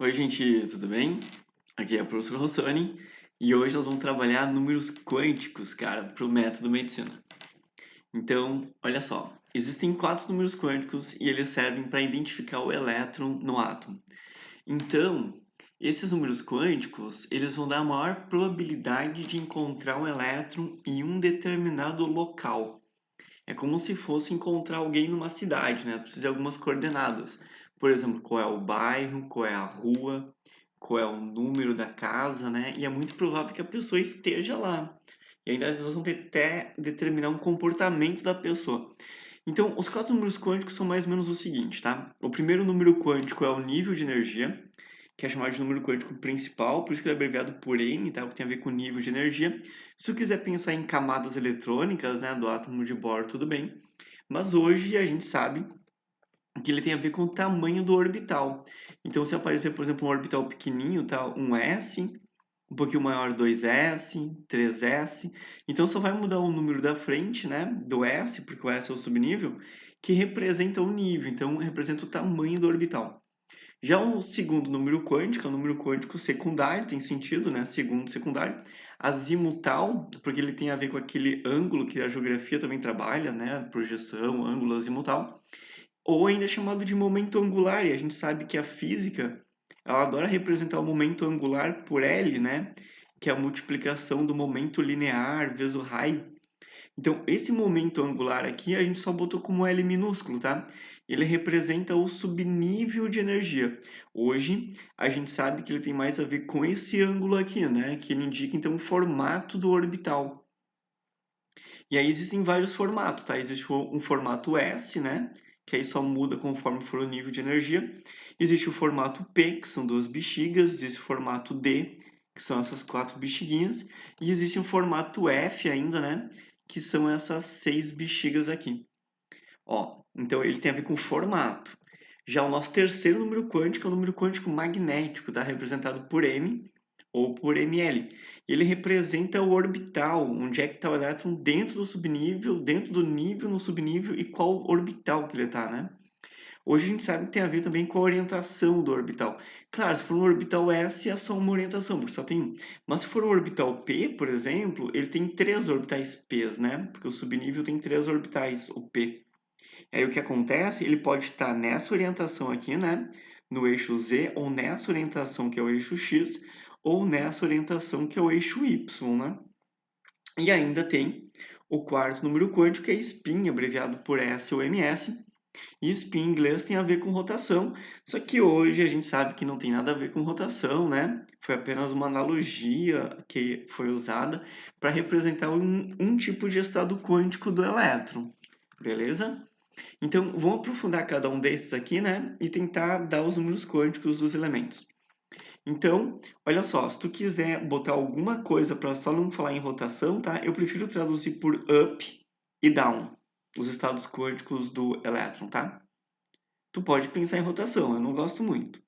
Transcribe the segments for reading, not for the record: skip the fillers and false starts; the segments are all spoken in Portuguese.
Oi, gente, tudo bem? Aqui é o professor Rossoni e hoje nós vamos trabalhar números quânticos, cara, para o método medicina. Então, olha só, existem 4 números quânticos e eles servem para identificar o elétron no átomo. Então, esses números quânticos, eles vão dar a maior probabilidade de encontrar um elétron em um determinado local. É como se fosse encontrar alguém numa cidade, né? Precisa de algumas coordenadas. Por exemplo, qual é o bairro, qual é a rua, qual é o número da casa, né? E é muito provável que a pessoa esteja lá. E ainda nós vamos ter até determinar um comportamento da pessoa. Então, os 4 números quânticos são mais ou menos o seguinte, tá? O primeiro número quântico é o nível de energia, que é chamado de número quântico principal, por isso que ele é abreviado por N, tá? O que tem a ver com nível de energia. Se tu quiser pensar em camadas eletrônicas, né, do átomo de Bohr, tudo bem. Mas hoje a gente sabe que ele tem a ver com o tamanho do orbital. Então, se aparecer, por exemplo, um orbital pequenininho, tá? Um S, um pouquinho maior 2S, 3S. Então, só vai mudar o número da frente, né? Do S, porque o S é o subnível, que representa o nível. Então, representa o tamanho do orbital. Já o segundo número quântico, é o número quântico secundário, tem sentido, né? Segundo secundário. Azimutal, porque ele tem a ver com aquele ângulo que a geografia também trabalha, né? Projeção, ângulo azimutal. Ou ainda é chamado de momento angular, e a gente sabe que a física, ela adora representar o momento angular por L, né? Que é a multiplicação do momento linear vezes o raio. Então, esse momento angular aqui, a gente só botou como L minúsculo, tá? Ele representa o subnível de energia. Hoje, a gente sabe que ele tem mais a ver com esse ângulo aqui, né? Que ele indica, então, o formato do orbital. E aí existem vários formatos, tá? Existe um formato S, né? Que aí só muda conforme for o nível de energia. Existe o formato P, que são 2 bexigas. Existe o formato D, que são essas 4 bexiguinhas. E existe um formato F ainda, né? Que são essas 6 bexigas aqui. Ó, então ele tem a ver com formato. Já o nosso terceiro número quântico é o número quântico magnético, tá? Representado por M ou por Ml. Ele representa o orbital, onde é que está o elétron dentro do subnível, dentro do nível no subnível e qual orbital que ele está, né? Hoje a gente sabe que tem a ver também com a orientação do orbital. Claro, se for um orbital S é só uma orientação, porque só tem um. Mas se for um orbital P, por exemplo, ele tem 3 orbitais P's, né? Porque o subnível tem 3 orbitais, o P. Aí o que acontece? Ele pode estar nessa orientação aqui, né? No eixo Z, ou nessa orientação que é o eixo X, ou nessa orientação que é o eixo Y, né? E ainda tem o quarto número quântico, que é spin, abreviado por S ou MS. E spin em inglês tem a ver com rotação, só que hoje a gente sabe que não tem nada a ver com rotação, né? Foi apenas uma analogia que foi usada para representar um tipo de estado quântico do elétron, beleza? Então, vamos aprofundar cada um desses aqui, né? E tentar dar os números quânticos dos elementos. Então, olha só, se tu quiser botar alguma coisa para só não falar em rotação, tá? Eu prefiro traduzir por up e down, os estados quânticos do elétron, tá? Tu pode pensar em rotação, eu não gosto muito.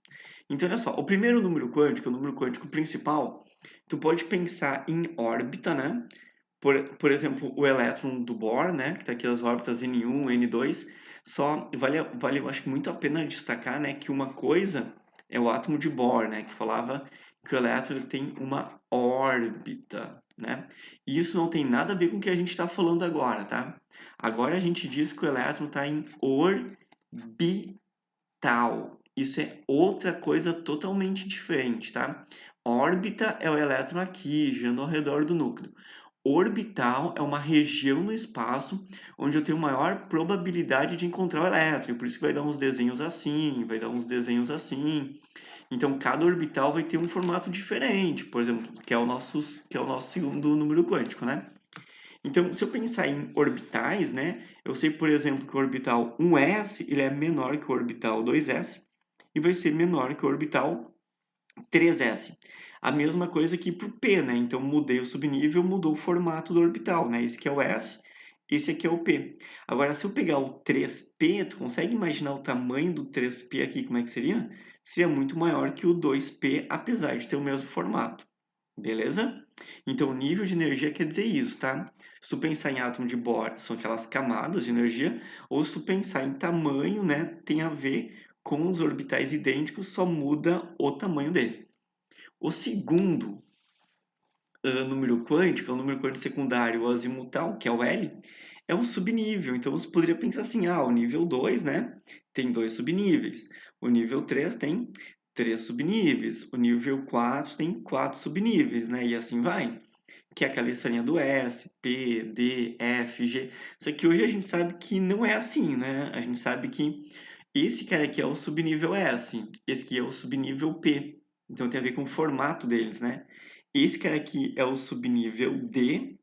Então, olha só, o primeiro número quântico, o número quântico principal, tu pode pensar em órbita, né? Por exemplo, o elétron do Bohr, né, que está aqui as órbitas N1, N2, só vale, eu acho que muito a pena destacar, né, que uma coisa é o átomo de Bohr, né, que falava que o elétron ele tem uma órbita, né? E isso não tem nada a ver com o que a gente está falando agora, tá? Agora a gente diz que o elétron está em orbital. Isso é outra coisa totalmente diferente, tá? Órbita é o elétron aqui, girando ao redor do núcleo. Orbital é uma região no espaço onde eu tenho maior probabilidade de encontrar o elétron. Por isso que vai dar uns desenhos assim, vai dar uns desenhos assim. Então, cada orbital vai ter um formato diferente, por exemplo, que é o nosso segundo número quântico, né? Então, se eu pensar em orbitais, né? Eu sei, por exemplo, que o orbital 1s ele é menor que o orbital 2s e vai ser menor que o orbital 3s. A mesma coisa aqui para o P, né? Então, mudei o subnível, mudou o formato do orbital, né? Esse aqui é o S, esse aqui é o P. Agora, se eu pegar o 3P, tu consegue imaginar o tamanho do 3P aqui, como é que seria? Seria muito maior que o 2P, apesar de ter o mesmo formato. Beleza? Então, o nível de energia quer dizer isso, tá? Se tu pensar em átomo de Bohr, são aquelas camadas de energia, ou se tu pensar em tamanho, né, tem a ver com os orbitais idênticos, só muda o tamanho dele. O segundo número quântico, é o número quântico secundário, o azimutal, que é o L, é o subnível. Então, você poderia pensar assim, o nível 2, né, tem 2 subníveis. O nível 3 tem 3 subníveis. O nível 4 tem 4 subníveis, né, e assim vai. Que é aquela historinha do S, P, D, F, G. Só que hoje a gente sabe que não é assim, né? A gente sabe que esse cara aqui é o subnível S, esse aqui é o subnível P. Então tem a ver com o formato deles, né? Esse cara aqui é o subnível D,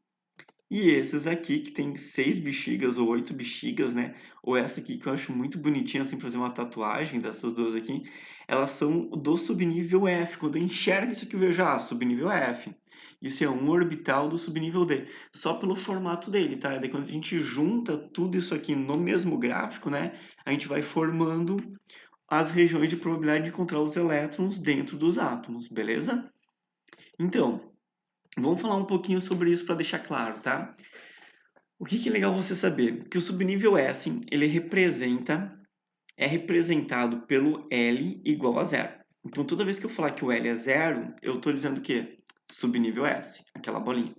e esses aqui que tem 6 bexigas ou 8 bexigas, né? Ou essa aqui que eu acho muito bonitinha, assim, fazer uma tatuagem dessas duas aqui, elas são do subnível F. Quando eu enxergo isso aqui, eu vejo, subnível F. Isso é um orbital do subnível D, só pelo formato dele, tá? Daí quando a gente junta tudo isso aqui no mesmo gráfico, né? A gente vai formando as regiões de probabilidade de encontrar os elétrons dentro dos átomos, beleza? Então, vamos falar um pouquinho sobre isso para deixar claro, tá? O que é legal você saber? Que o subnível S, ele é representado pelo L igual a zero. Então, toda vez que eu falar que o L é zero, eu estou dizendo o quê? Subnível S, aquela bolinha.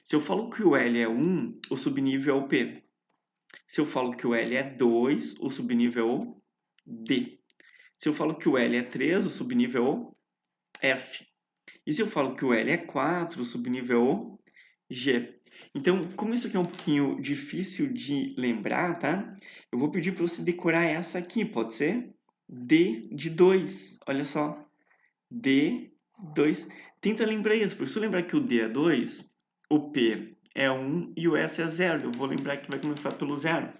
Se eu falo que o L é 1, o subnível é o P. Se eu falo que o L é 2, o subnível é o D. Se eu falo que o L é 3, o subnível é o F. E se eu falo que o L é 4, o subnível é o G. Então, como isso aqui é um pouquinho difícil de lembrar, tá? Eu vou pedir para você decorar essa aqui, pode ser? D de 2, olha só. D2. Tenta lembrar isso, porque se eu lembrar que o D é 2, o P é 1 e o S é 0. Eu vou lembrar que vai começar pelo 0.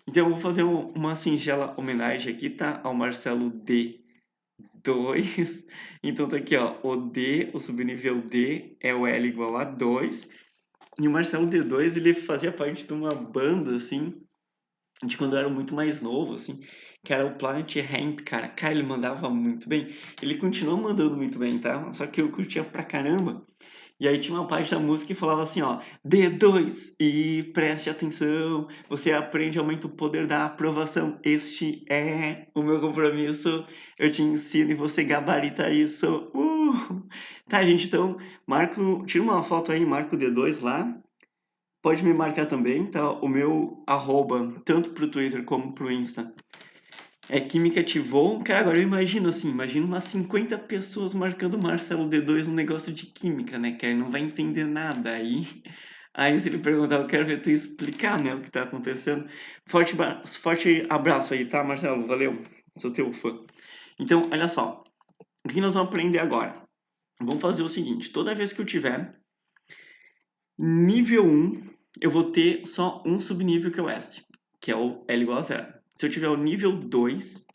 Então, eu vou fazer uma singela homenagem aqui, tá? Ao Marcelo D2. Então, tá aqui, ó. O D, o subnível D é o L igual a 2. E o Marcelo D2, ele fazia parte de uma banda, assim, de quando eu era muito mais novo, assim, que era o Planet Hemp, cara. Cara, ele mandava muito bem. Ele continua mandando muito bem, tá? Só que eu curtia pra caramba. E aí tinha uma parte da música que falava assim, ó, D2, e preste atenção, você aprende, aumenta o poder da aprovação. Este é o meu compromisso. Eu te ensino e você gabarita isso. Tá, gente, então, tira uma foto aí, marca o D2 lá. Pode me marcar também, tá? O meu arroba, tanto pro Twitter como pro Insta, é Química Ativou. Cara, agora eu imagino assim, imagino umas 50 pessoas marcando Marcelo D2 no negócio de química, né? Que aí não vai entender nada. Aí se ele perguntar, eu quero ver tu explicar, né, o que tá acontecendo. Forte abraço aí, tá, Marcelo? Valeu. Sou teu fã. Então, olha só. O que nós vamos aprender agora? Vamos fazer o seguinte. Toda vez que eu tiver nível 1, eu vou ter só um subnível que é o S, que é o L igual a 0. Se eu tiver o nível 2,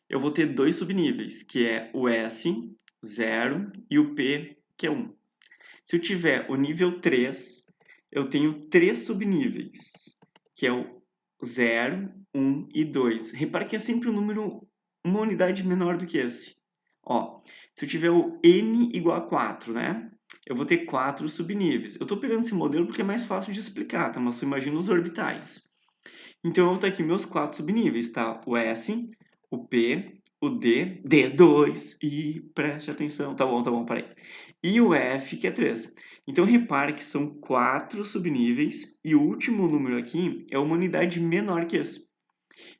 eu vou ter dois subníveis, que é o S, 0, e o P, que é 1. Se eu tiver o nível 3, eu tenho três subníveis, que é o 0, 1 e 2. Repara que é sempre um número, uma unidade menor do que esse. Ó, se eu tiver o N igual a 4, né? Eu vou ter 4 subníveis. Eu estou pegando esse modelo porque é mais fácil de explicar, tá? Mas você imagina os orbitais. Então, eu vou ter aqui meus 4 subníveis, tá? O S, o P, o D, D2, e preste atenção. Tá bom, parei. E o F, que é 3. Então, repare que são 4 subníveis e o último número aqui é uma unidade menor que esse.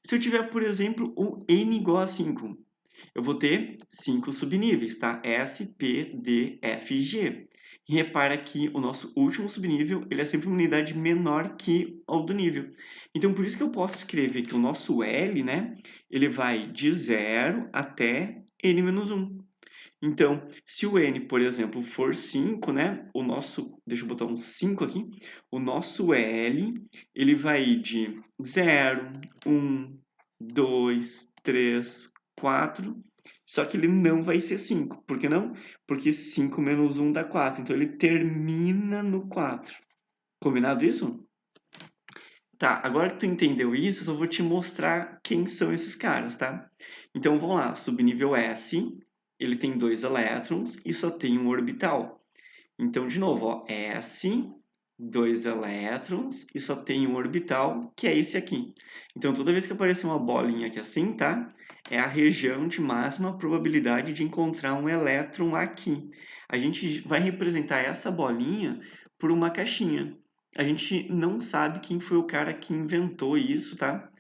Se eu tiver, por exemplo, o N igual a 5, eu vou ter 5 subníveis, tá? S, P, D, F, G. E repara que o nosso último subnível, ele é sempre uma unidade menor que o do nível. Então, por isso que eu posso escrever que o nosso L, né, ele vai de 0 até N-1. Então, se o N, por exemplo, for 5, né, deixa eu botar um 5 aqui, o nosso L, ele vai de 0, 1, 2, 3, 4, só que ele não vai ser 5. Por que não? Porque 5 menos 1 dá 4. Então, ele termina no 4. Combinado isso? Tá, agora que tu entendeu isso, eu só vou te mostrar quem são esses caras, tá? Então, vamos lá. Subnível S, ele tem 2 elétrons e só tem um orbital. Então, de novo, ó, S, 2 elétrons e só tem um orbital, que é esse aqui. Então, toda vez que aparecer uma bolinha aqui assim, tá? é a região de máxima probabilidade de encontrar um elétron aqui. A gente vai representar essa bolinha por uma caixinha. A gente não sabe quem foi o cara que inventou isso, tá?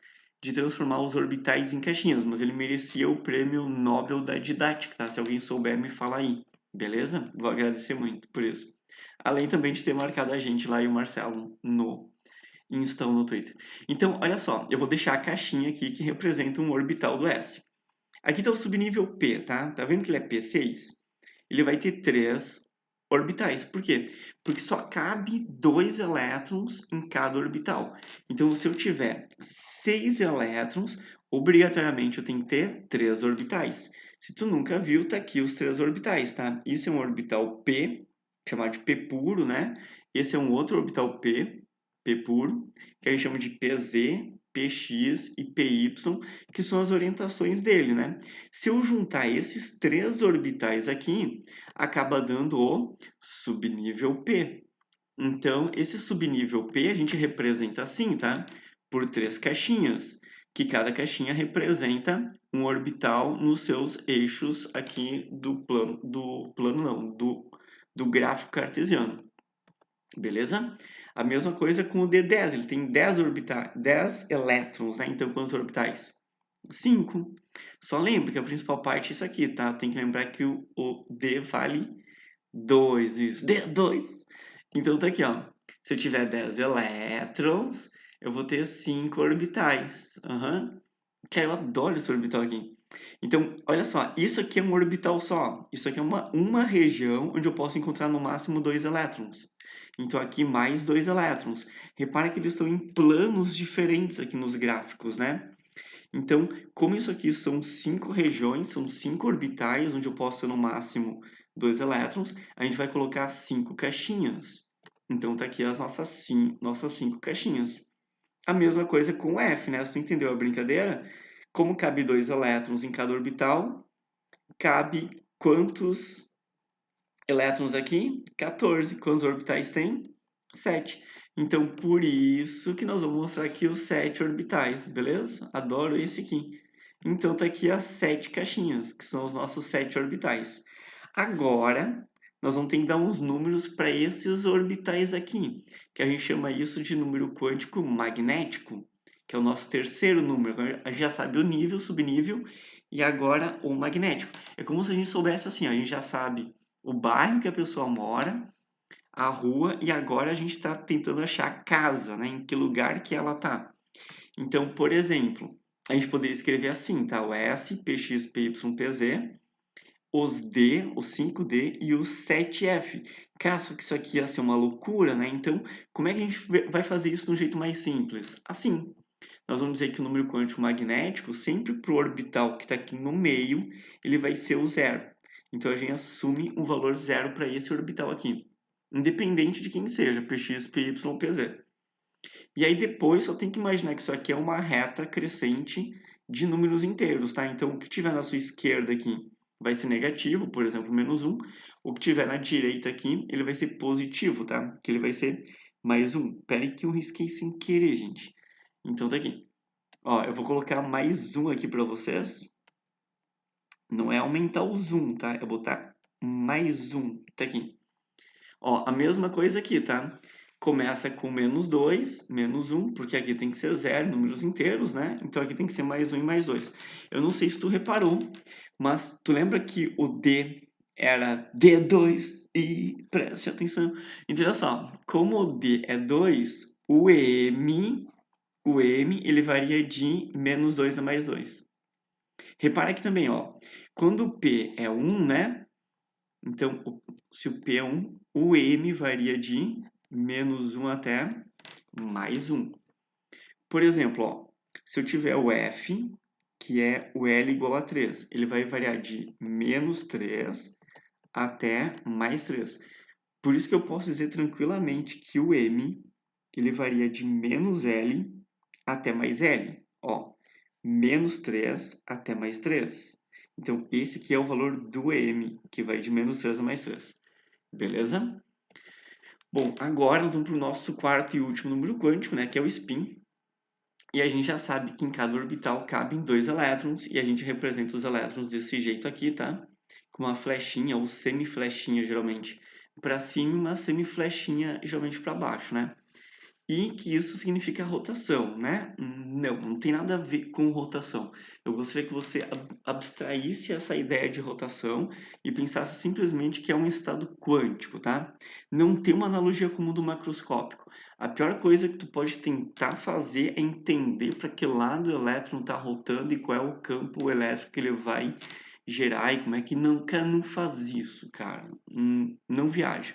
De transformar os orbitais em caixinhas, mas ele merecia o prêmio Nobel da Didática, tá? Se alguém souber, me fala aí, beleza? Vou agradecer muito por isso. Além também de ter marcado a gente lá e o Marcelo no Insta no Twitter. Então, olha só, eu vou deixar a caixinha aqui que representa um orbital do S. Aqui está o subnível P, tá? Tá vendo que ele é P6? Ele vai ter 3 orbitais. Por quê? Porque só cabe 2 elétrons em cada orbital. Então, se eu tiver 6 elétrons, obrigatoriamente eu tenho que ter 3 orbitais. Se tu nunca viu, tá aqui os 3 orbitais, tá? Isso é um orbital P, chamado de P puro, né? Esse é um outro orbital P, P puro, que a gente chama de PZ, PX e PY, que são as orientações dele, né? Se eu juntar esses 3 orbitais aqui, acaba dando o subnível P. Então, esse subnível P a gente representa assim, tá? Por 3 caixinhas, que cada caixinha representa um orbital nos seus eixos aqui do gráfico cartesiano. Beleza? A mesma coisa com o D10, ele tem 10 orbitais, 10 elétrons, né? Então, quantos orbitais? 5. Só lembra que a principal parte é isso aqui, tá? Tem que lembrar que o D vale 2, isso, D2. Então tá aqui, ó. Se eu tiver 10 elétrons, eu vou ter 5 orbitais. Uhum. Que eu adoro esse orbital aqui. Então, olha só, isso aqui é um orbital só. Isso aqui é uma região onde eu posso encontrar no máximo 2 elétrons. Então, aqui mais 2 elétrons. Repara que eles estão em planos diferentes aqui nos gráficos, né? Então, como isso aqui são 5 regiões, são 5 orbitais, onde eu posso ter no máximo 2 elétrons, a gente vai colocar 5 caixinhas. Então, tá aqui as nossas 5 caixinhas. A mesma coisa com o F, né? Se tu entendeu a brincadeira? Como cabe 2 elétrons em cada orbital, cabe quantos elétrons aqui? 14. Quantos orbitais tem? 7. Então, por isso que nós vamos mostrar aqui os 7 orbitais, beleza? Adoro esse aqui. Então, tá aqui as 7 caixinhas, que são os nossos 7 orbitais. Agora, nós vamos ter que dar uns números para esses orbitais aqui, que a gente chama isso de número quântico magnético, que é o nosso terceiro número. A gente já sabe o nível, o subnível, e agora o magnético. É como se a gente soubesse assim, ó, a gente já sabe o bairro que a pessoa mora, a rua, e agora a gente está tentando achar a casa, né? Em que lugar que ela tá. Então, por exemplo, a gente poderia escrever assim, tá? O S, PX, PY, PZ, os D, os 5D e os 7F. Cara, só que isso aqui ia ser uma loucura, né? Então, como é que a gente vai fazer isso de um jeito mais simples? Assim, nós vamos dizer que o número quântico magnético, sempre para o orbital que está aqui no meio, ele vai ser o zero. Então, a gente assume um valor zero para esse orbital aqui, independente de quem seja, px, py ou pz. E aí depois só tem que imaginar que isso aqui é uma reta crescente de números inteiros, tá? Então, o que tiver na sua esquerda aqui vai ser negativo, por exemplo, -1. O que tiver na direita aqui, ele vai ser positivo, tá? Que ele vai ser mais 1. Pera aí que eu risquei sem querer, gente. Então tá aqui. Ó, eu vou colocar mais 1 aqui para vocês. Não é aumentar o zoom, tá? É botar mais 1. Tá aqui. Ó, a mesma coisa aqui, tá? Começa com -2, -1, porque aqui tem que ser zero, números inteiros, né? Então aqui tem que ser mais 1 e mais 2. Eu não sei se tu reparou, mas tu lembra que o D era D2 e preste atenção. Então olha só, como o D é 2, o M ele varia de -2 a mais 2. Repara aqui também, ó, quando o P é 1, né? Então, se o P é 1, o M varia de -1 até mais 1. Por exemplo, ó, se eu tiver o F, que é o L igual a 3, ele vai variar de -3 até mais 3. Por isso que eu posso dizer tranquilamente que o M ele varia de -L até mais L. Ó, -3 até mais 3. Então, esse aqui é o valor do M, que vai de -3 a mais 3. Beleza? Bom, agora nós vamos para o nosso quarto e último número quântico, né, que é o spin. E a gente já sabe que em cada orbital cabem 2 elétrons, e a gente representa os elétrons desse jeito aqui, tá? Com uma flechinha ou semiflechinha, geralmente, para cima e uma semiflechinha, geralmente, para baixo, né? E que isso significa rotação, né? Não, não tem nada a ver com rotação. Eu gostaria que você abstraísse essa ideia de rotação e pensasse simplesmente que é um estado quântico, tá? Não tem uma analogia com o mundo macroscópico. A pior coisa que tu pode tentar fazer é entender para que lado o elétron está rotando e qual é o campo elétrico que ele vai gerar e como é que não, cara, não faz isso, cara. Não viaja.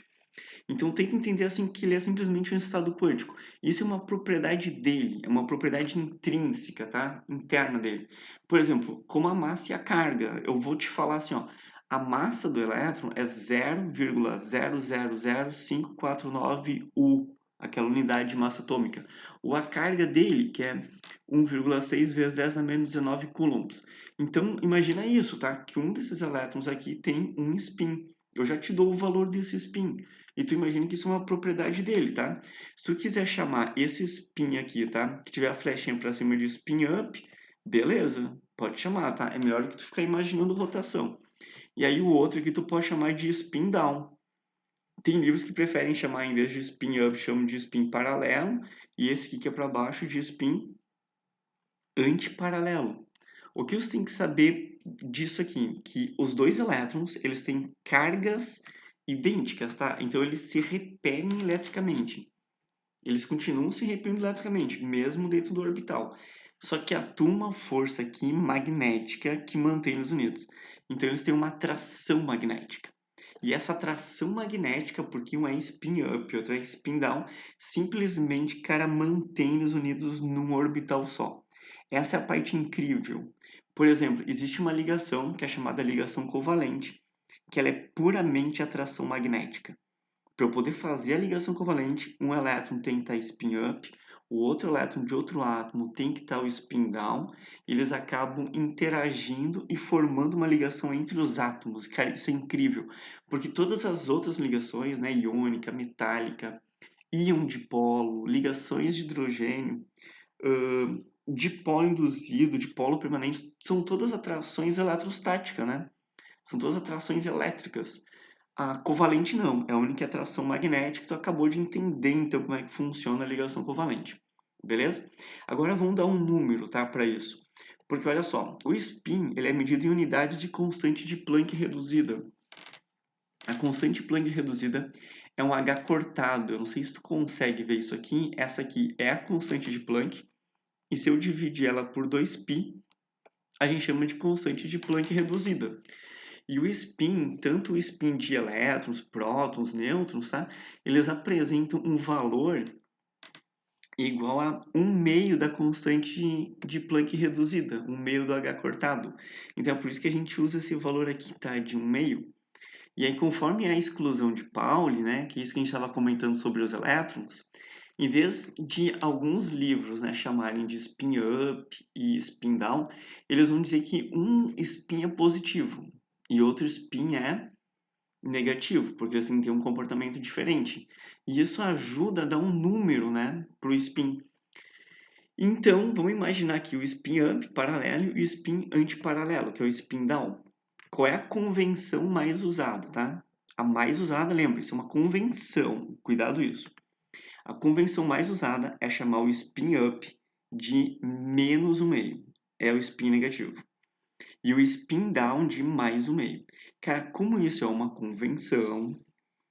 Então tenta entender assim que ele é simplesmente um estado quântico. Isso é uma propriedade dele, é uma propriedade intrínseca, tá? Interna dele. Por exemplo, como a massa e a carga. Eu vou te falar assim, ó, a massa do elétron é 0,000549 U, aquela unidade de massa atômica. Ou a carga dele, que é 1,6 vezes 10 a menos 19 coulombs. Então, imagina isso, tá? Que um desses elétrons aqui tem um spin. Eu já te dou o valor desse spin. E tu imagina que isso é uma propriedade dele, tá? Se tu quiser chamar esse spin aqui, tá? Que tiver a flechinha para cima de spin up, beleza, pode chamar, tá? É melhor do que tu ficar imaginando rotação. E aí o outro que tu pode chamar de spin down. Tem livros que preferem chamar, em vez de spin up, chamam de spin paralelo. E esse aqui que é para baixo de spin antiparalelo. O que você tem que saber disso aqui? Que os dois elétrons, eles têm cargas idênticas, tá? Então eles se repelem eletricamente. Eles continuam se repelindo eletricamente, mesmo dentro do orbital. Só que atua uma força aqui magnética que mantém eles unidos. Então eles têm uma atração magnética. E essa atração magnética, porque um é spin up e outro é spin down, simplesmente, cara, mantém eles unidos num orbital só. Essa é a parte incrível. Por exemplo, existe uma ligação que é chamada ligação covalente, que ela é puramente atração magnética. Para eu poder fazer a ligação covalente, um elétron tem que estar spin up, o outro elétron de outro átomo tem que estar o spin down, e eles acabam interagindo e formando uma ligação entre os átomos. Cara, isso é incrível, porque todas as outras ligações, né, iônica, metálica, íon dipolo, ligações de hidrogênio, dipolo induzido, dipolo permanente, são todas atrações eletrostáticas, né? São todas atrações elétricas. A covalente não, é a única atração magnética que tu acabou de entender então como é que funciona a ligação covalente. Beleza? Agora vamos dar um número, tá, para isso. Porque olha só, o spin, ele é medido em unidades de constante de Planck reduzida. A constante Planck reduzida é um H cortado. Eu não sei se tu consegue ver isso aqui. Essa aqui é a constante de Planck. E se eu dividir ela por 2π, a gente chama de constante de Planck reduzida. E o spin, tanto o spin de elétrons, prótons, nêutrons, tá? Eles apresentam um valor igual a 1/2 da constante de Planck reduzida, 1/2 do H cortado. Então é por isso que a gente usa esse valor aqui, tá? De 1/2. E aí, conforme a exclusão de Pauli, né? Que é isso que a gente estava comentando sobre os elétrons, em vez de alguns livros, né, chamarem de spin up e spin down, eles vão dizer que um spin é positivo e outro spin é negativo, porque assim tem um comportamento diferente. E isso ajuda a dar um número, né, para o spin. Então, vamos imaginar aqui o spin up paralelo e o spin antiparalelo, que é o spin down. Qual é a convenção mais usada, tá? A mais usada, lembre-se, é uma convenção. Cuidado isso. A convenção mais usada é chamar o spin up de -1/2. É o spin negativo. E o spin down de +1/2. Cara, como isso é uma convenção,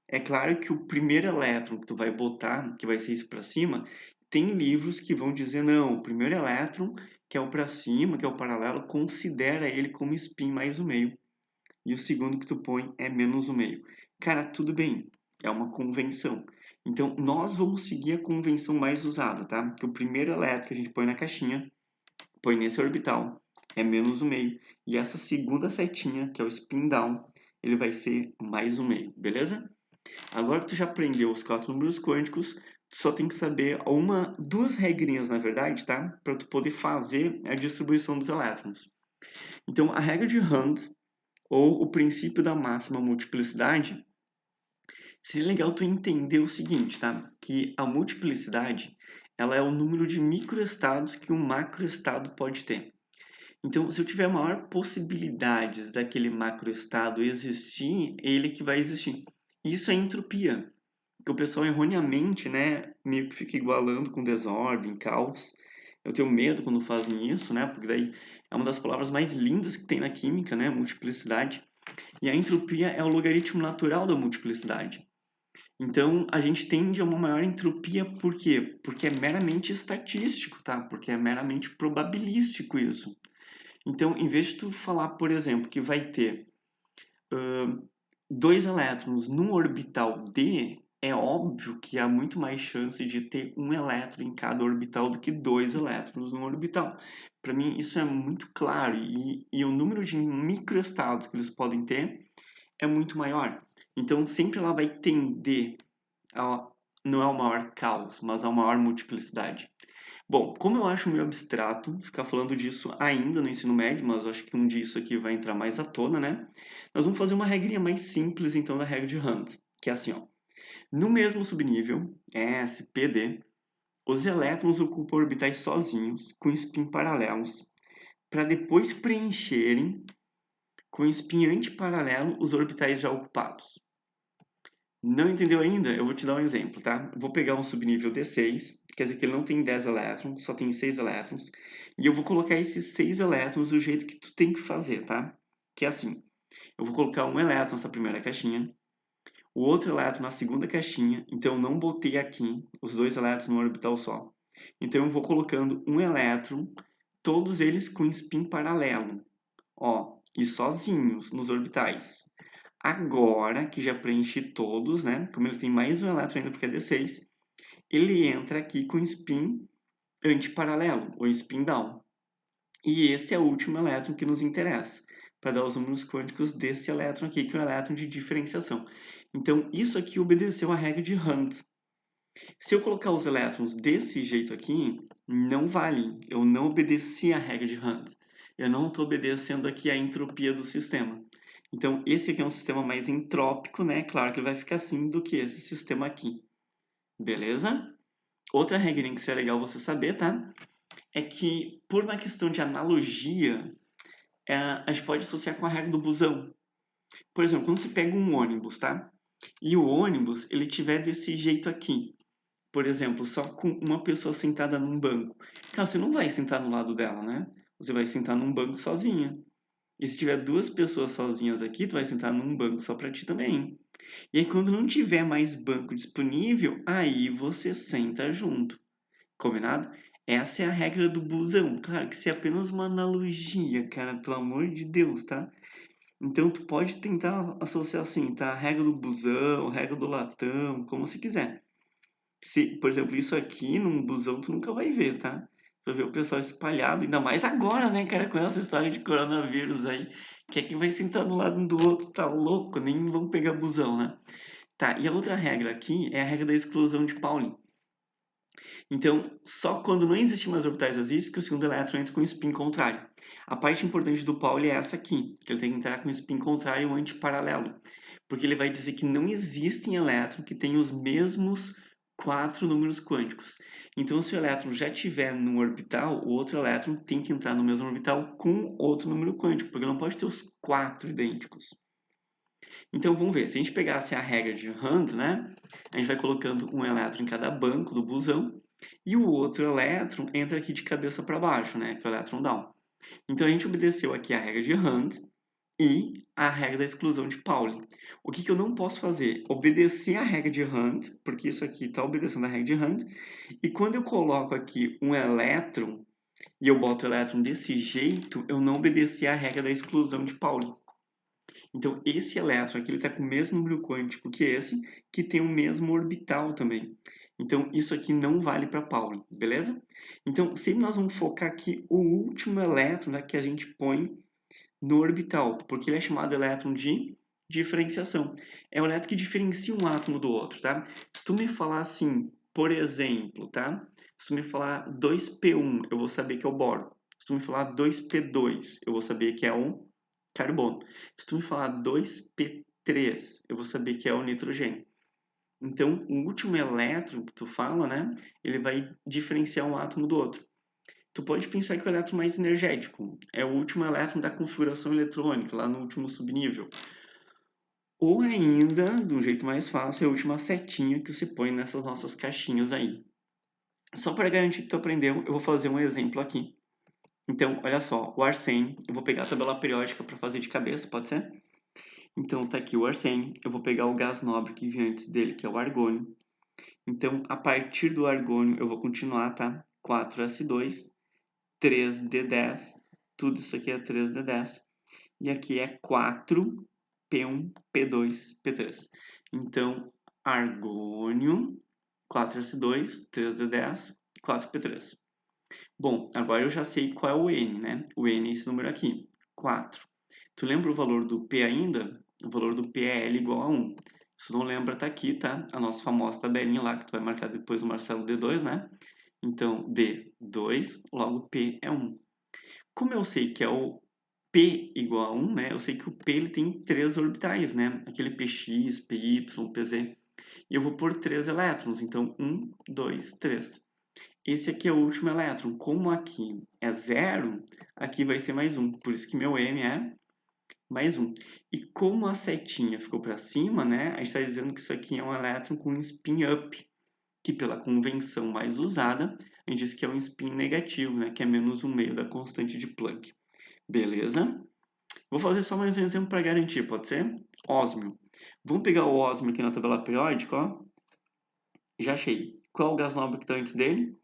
é claro que o primeiro elétron que tu vai botar, que vai ser esse para cima, tem livros que vão dizer, não, o primeiro elétron, que é o para cima, que é o paralelo, considera ele como spin +1/2. E o segundo que tu põe é -1/2. Cara, tudo bem, é uma convenção. Então, nós vamos seguir a convenção mais usada, tá? Que o primeiro elétron que a gente põe na caixinha, põe nesse orbital, é -1/2. E essa segunda setinha, que é o spin down, ele vai ser +1/2, beleza? Agora que tu já aprendeu os 4 números quânticos, tu só tem que saber duas regrinhas, na verdade, tá? Para tu poder fazer a distribuição dos elétrons. Então, a regra de Hund, ou o princípio da máxima multiplicidade, seria legal tu entender o seguinte, tá? Que a multiplicidade, ela é o número de microestados que um macroestado pode ter. Então, se eu tiver maior possibilidades daquele macroestado existir, ele que vai existir. Isso é entropia, que o pessoal erroneamente, né, meio que fica igualando com desordem, caos. Eu tenho medo quando fazem isso, né, porque daí é uma das palavras mais lindas que tem na química, né, multiplicidade. E a entropia é o logaritmo natural da multiplicidade. Então, a gente tende a uma maior entropia por quê? Porque é meramente estatístico, tá? Porque é meramente probabilístico isso. Então, em vez de tu falar, por exemplo, que vai ter dois elétrons num orbital D, é óbvio que há muito mais chance de ter um elétron em cada orbital do que dois elétrons num orbital. Para mim, isso é muito claro. E o número de microestados que eles podem ter é muito maior. Então, sempre ela vai tender a, não é o maior caos, mas a maior multiplicidade. Bom, como eu acho meio abstrato ficar falando disso ainda no ensino médio, mas acho que um dia isso aqui vai entrar mais à tona, né? Nós vamos fazer uma regrinha mais simples, então, da regra de Hunt, que é assim, ó. No mesmo subnível, S, P, D, os elétrons ocupam orbitais sozinhos, com spin paralelos, para depois preencherem com spin antiparalelo os orbitais já ocupados. Não entendeu ainda? Eu vou te dar um exemplo, tá? Vou pegar um subnível D6, quer dizer que ele não tem 10 elétrons, só tem 6 elétrons, e eu vou colocar esses 6 elétrons do jeito que tu tem que fazer, tá? Que é assim, eu vou colocar um elétron nessa primeira caixinha, o outro elétron na segunda caixinha, então eu não botei aqui os dois elétrons num orbital só. Então eu vou colocando um elétron, todos eles com spin paralelo, ó, e sozinhos nos orbitais. Agora que já preenchi todos, né? Como ele tem mais um elétron ainda porque é D6, ele entra aqui com spin antiparalelo, ou spin down. E esse é o último elétron que nos interessa, para dar os números quânticos desse elétron aqui, que é o elétron de diferenciação. Então, isso aqui obedeceu à regra de Hunt. Se eu colocar os elétrons desse jeito aqui, não vale. Eu não obedeci à regra de Hunt. Eu não estou obedecendo aqui à entropia do sistema. Então, esse aqui é um sistema mais entrópico, né? Claro que ele vai ficar assim do que esse sistema aqui. Beleza? Outra regrinha que seria legal você saber, tá? É que, por uma questão de analogia, a gente pode associar com a regra do busão. Por exemplo, quando você pega um ônibus, tá? E o ônibus, ele tiver desse jeito aqui. Por exemplo, só com uma pessoa sentada num banco. Cara, você não vai sentar no lado dela, né? Você vai sentar num banco sozinha. E se tiver duas pessoas sozinhas aqui, tu vai sentar num banco só pra ti também. E aí, quando não tiver mais banco disponível, aí você senta junto. Combinado? Essa é a regra do busão. Claro que isso é apenas uma analogia, cara, pelo amor de Deus, tá? Então, tu pode tentar associar assim, tá? A regra do busão, a regra do latão, como se quiser. Se, por exemplo, isso aqui num busão tu nunca vai ver, tá? Tu vai ver o pessoal espalhado, ainda mais agora, né, cara, com essa história de coronavírus aí. Que é que vai sentar do lado um do outro, tá louco? Nem vão pegar busão, né? Tá, e a outra regra aqui é a regra da exclusão de Pauli. Então, só quando não existe mais orbitais vazios que o segundo elétron entra com spin contrário. A parte importante do Pauli é essa aqui, que ele tem que entrar com spin contrário antiparalelo. Porque ele vai dizer que não existem elétrons que tenham os mesmos 4 números quânticos. Então, se o elétron já estiver num orbital, o outro elétron tem que entrar no mesmo orbital com outro número quântico, porque não pode ter os 4 idênticos. Então, vamos ver. Se a gente pegasse a regra de Hunt, né? A gente vai colocando um elétron em cada banco do busão e o outro elétron entra aqui de cabeça para baixo, né? Que é o elétron down. Então, a gente obedeceu aqui a regra de Hunt e a regra da exclusão de Pauli. O que eu não posso fazer? Obedecer a regra de Hunt, porque isso aqui está obedecendo a regra de Hunt, e quando eu coloco aqui um elétron e eu boto o elétron desse jeito, eu não obedeci a regra da exclusão de Pauli. Então, esse elétron aqui está com o mesmo número quântico que esse, que tem o mesmo orbital também. Então, isso aqui não vale para Pauli, beleza? Então, sempre nós vamos focar aqui o último elétron, né, que a gente põe no orbital, porque ele é chamado elétron de diferenciação. É o elétron que diferencia um átomo do outro, tá? Se tu me falar assim, por exemplo, tá? Se tu me falar 2p1, eu vou saber que é o boro. Se tu me falar 2p2, eu vou saber que é um carbono. Se tu me falar 2p3, eu vou saber que é o nitrogênio. Então, o último elétron que tu fala, né? Ele vai diferenciar um átomo do outro. Tu pode pensar que o elétron mais energético é o último elétron da configuração eletrônica, lá no último subnível. Ou ainda, de um jeito mais fácil, é a última setinha que você põe nessas nossas caixinhas aí. Só para garantir que tu aprendeu, eu vou fazer um exemplo aqui. Então, olha só, o arsênio, eu vou pegar a tabela periódica para fazer de cabeça, pode ser? Então, tá aqui o arsênio, eu vou pegar o gás nobre que vinha antes dele, que é o argônio. Então, a partir do argônio, eu vou continuar, tá? 4s2, 3d10, tudo isso aqui é 3d10. E aqui é 4p1, p2, p3. Então, argônio, 4s2, 3d10, 4p3. Bom, agora eu já sei qual é o N, né? O N é esse número aqui, 4. Tu lembra o valor do P ainda? O valor do P é L igual a 1. Se não lembra, tá aqui, tá? A nossa famosa tabelinha lá, que tu vai marcar depois o Marcelo D2, né? Então, D2, logo P é 1. Como eu sei que é o P igual a 1, né? Eu sei que o P ele tem 3 orbitais, né? Aquele PX, PY, PZ. E eu vou pôr 3 elétrons. Então, 1, 2, 3. Esse aqui é o último elétron. Como aqui é 0, aqui vai ser mais 1. Por isso que meu M é mais 1. E como a setinha ficou para cima, né? A gente está dizendo que isso aqui é um elétron com spin up, que pela convenção mais usada, a gente diz que é um spin negativo, né? Que é menos 1/2 da constante de Planck. Beleza? Vou fazer só mais um exemplo para garantir, pode ser? Ósmio. Vamos pegar o ósmio aqui na tabela periódica, ó. Já achei. Qual é o gás nobre que está antes dele?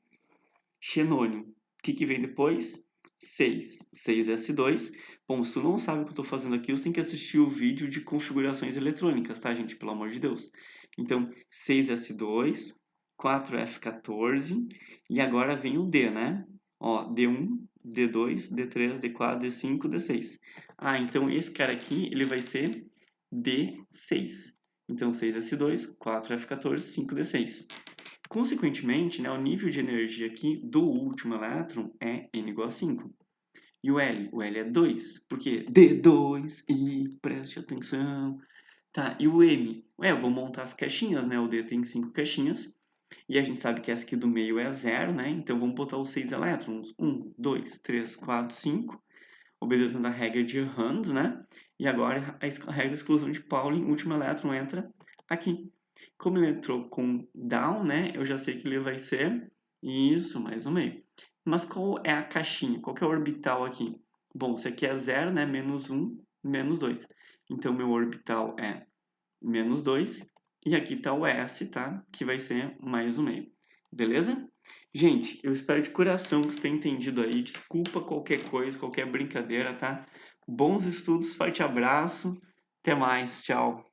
Xenônio. O que vem depois? 6. 6s2. Bom, se tu não sabe o que eu estou fazendo aqui, você tem que assistir o vídeo de configurações eletrônicas, tá, gente? Pelo amor de Deus. Então, 6s2, 4f14, e agora vem o D, né? Ó, D1, D2, D3, D4, D5, D6. Ah, então esse cara aqui, ele vai ser D6. Então, 6s2, 4f14, 5d6. Consequentemente, né, o nível de energia aqui do último elétron é N igual a 5. E o L? O L é 2. Por quê? D2, e preste atenção. Tá, e o M? Ué, eu vou montar as caixinhas, né? O D tem 5 caixinhas. E a gente sabe que essa aqui do meio é 0, né? Então vamos botar os 6 elétrons. 1, 2, 3, 4, 5. Obedecendo a regra de Hund, né? E agora a regra de exclusão de Pauling, o último elétron entra aqui. Como ele entrou com down, né? Eu já sei que ele vai ser isso, mais um meio. Mas qual é a caixinha? Qual que é o orbital aqui? Bom, isso aqui é 0, né? Menos 1, menos 2. Então, meu orbital é menos 2. E aqui está o S, tá? Que vai ser mais um meio. Beleza? Gente, eu espero de coração que você tenha entendido aí. Desculpa qualquer coisa, qualquer brincadeira, tá? Bons estudos, forte abraço. Até mais, tchau.